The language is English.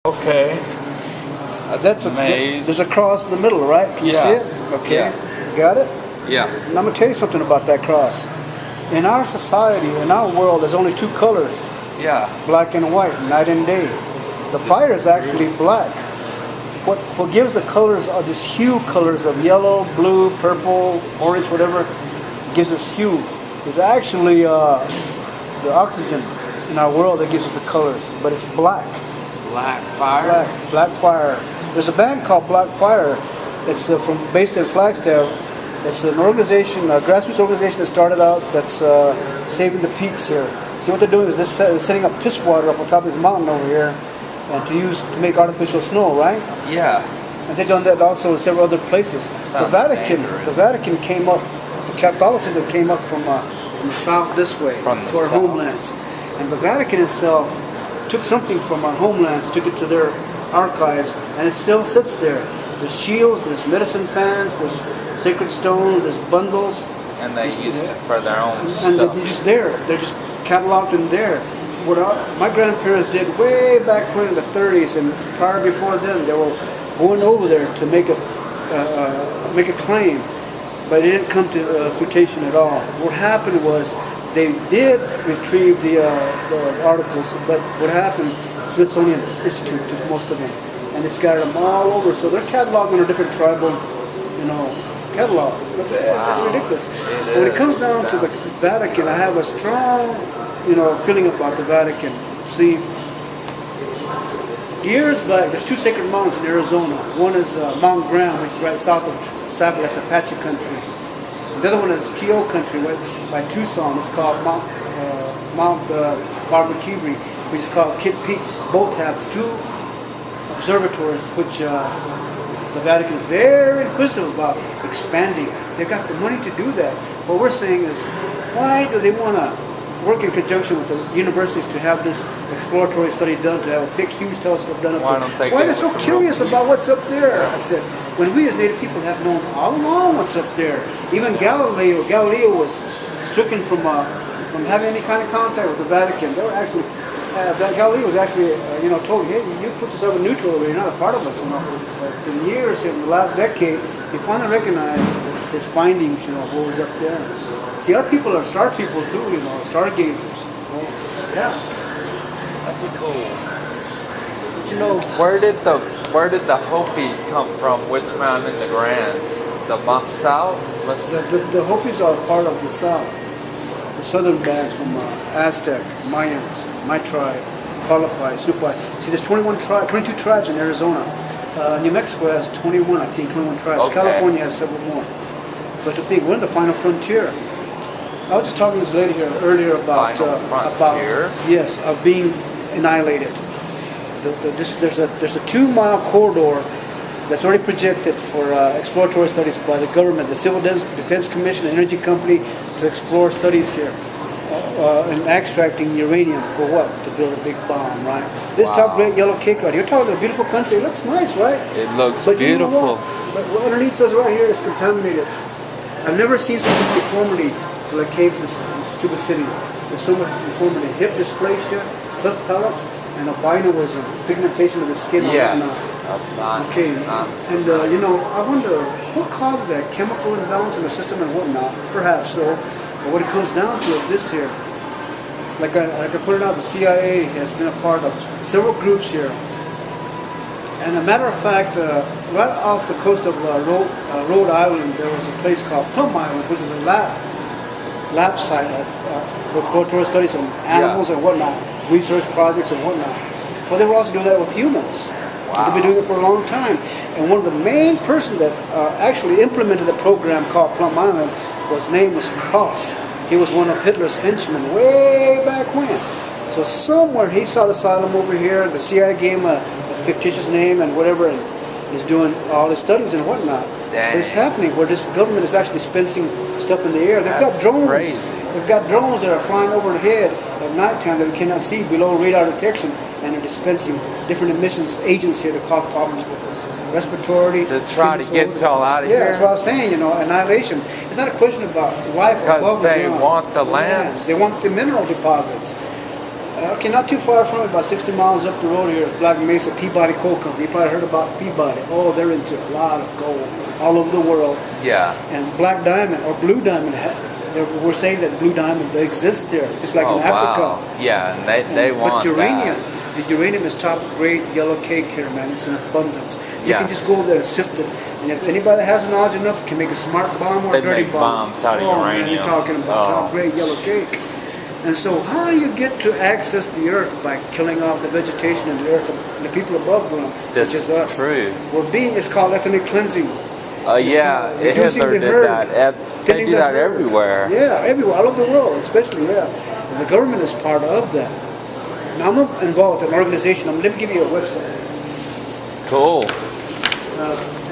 Okay. That's a maze. There's a cross in the middle, right? Can you see it? Okay. Yeah. You got it? Yeah. And I'm going to tell you something about that cross. In our society, in our world, there's only two colors. Yeah. Black and white, night and day. The fire is actually black. What gives the colors are these hue colors of yellow, blue, purple, orange, whatever, gives us hue, is actually the oxygen in our world that gives us the colors, but it's black. Black fire? Black fire. There's a band called Black Fire. It's based in Flagstaff. It's an organization, a grassroots organization that started out that's saving the peaks here. See what they're doing is they're setting up piss water up on top of this mountain over here, and to make artificial snow, right? Yeah. And they've done that also in several other places. The Vatican came up. The Catholicism came up from the south this way to our homelands, and the Vatican itself took something from our homelands, took it to their archives, and it still sits there. There's shields, there's medicine fans, there's sacred stones, there's bundles. And they used it for their own stuff. And they're just there. They're just cataloged in there. What my grandparents did way back when in the 30s and prior before then, they were going over there to make a claim, but it didn't come to fruition at all. What happened was they did retrieve the articles, but what happened, Smithsonian Institute took most of them, and they scattered them all over. So they're cataloged in a different tribal, catalog. That's ridiculous. When it comes down to the Vatican, I have a strong, feeling about the Vatican. See, years back, there's two sacred mountains in Arizona. One is Mount Graham, which is right south of Sapphire, that's Apache country. The other one is Keo country, right by Tucson. It's called Mount Barbara Kibri, which is called Kitt Peak. Both have two observatories, which the Vatican is very inquisitive about expanding. They've got the money to do that. What we're saying is, why do they want to work in conjunction with the universities to have this exploratory study done, to have a big, huge telescope done up there? Why are they so curious about what's up there? I said, when we as Native people have known all along what's up there. Even Galileo was stricken from having any kind of contact with the Vatican. They were actually, Galileo was actually, told, hey, you put yourself in neutral over here, you're not a part of us. But in years, in the last decade, they finally recognized his findings, what was up there. See, our people are star people too, stargazers. Yeah. That's cool. But where did the Hopi come from? Which mountain in the Grands? The south? The Hopis are part of the south. The southern bands from Aztec, Mayans, my tribe, Qualipi, Supai. See, there's 22 tribes in Arizona. New Mexico has 21 tribes. Okay. California has several more. But to think, we're in the final frontier. I was just talking to this lady here earlier about being annihilated. There's a 2-mile corridor that's already projected for exploratory studies by the government, the Civil Defense Commission, the energy company, to explore studies here in extracting uranium for what? To build a big bomb, right? This top great yellow cake right here. You're talking about a beautiful country. It looks nice, right? It looks beautiful. But underneath us right here is contaminated. I've never seen so much deformity till I came to this stupid city. There's so much deformity. Hip dysplasia, cleft palates, and albinoism, pigmentation of the skin and whatnot. Okay, and I wonder what causes that chemical imbalance in the system and whatnot. Perhaps so, but what it comes down to is this here. Like I pointed out, the CIA has been a part of several groups here. And a matter of fact, right off the coast of Rhode Island, there was a place called Plum Island, which is a lab site for exploratory studies on animals and whatnot, research projects and whatnot. Well, they were also doing that with humans. They've been doing it for a long time. And one of the main persons that actually implemented the program called Plum Island, his name was Krauss. He was one of Hitler's henchmen way back when. So somewhere he sought asylum over here. The CIA gave him a fictitious name and whatever, and is doing all his studies and whatnot. But it's happening where this government is actually dispensing stuff in the air. They've got drones. Crazy. They've got drones that are flying overhead at nighttime that we cannot see below radar detection, and they're dispensing different emissions agents here to cause problems with us. Respiratory. To try to get us all out of here. Yeah, that's what I was saying. Annihilation. It's not a question about life above the ground. Because they want the Yeah, land. they want the mineral deposits. Okay, not too far from it, about 60 miles up the road here, Black Mesa Peabody Coal Company. You probably heard about Peabody. Oh, they're into a lot of gold all over the world. Yeah. And Black Diamond or Blue Diamond, we're saying that Blue Diamond exists there, just like in Africa. Wow. Yeah, and they want But uranium, that. the uranium is top grade yellow cake here, man. It's in abundance. You Yeah. can just go over there and sift it. And if anybody that has knowledge enough can make a smart bomb or They a dirty make bomb. bombs out of Man, uranium. you're talking about top grade yellow cake. And so how do you get to access the earth? By killing off the vegetation and the earth and the people above ground, This which is is us. true. It's called ethnic cleansing. Yeah, called reducing Hitler the did herd, that. They thinning do the that herd. everywhere. Yeah, everywhere, all over the world, especially, yeah. And the government is part of that. Now, I'm not involved in an organization. Let me give you a website. Cool.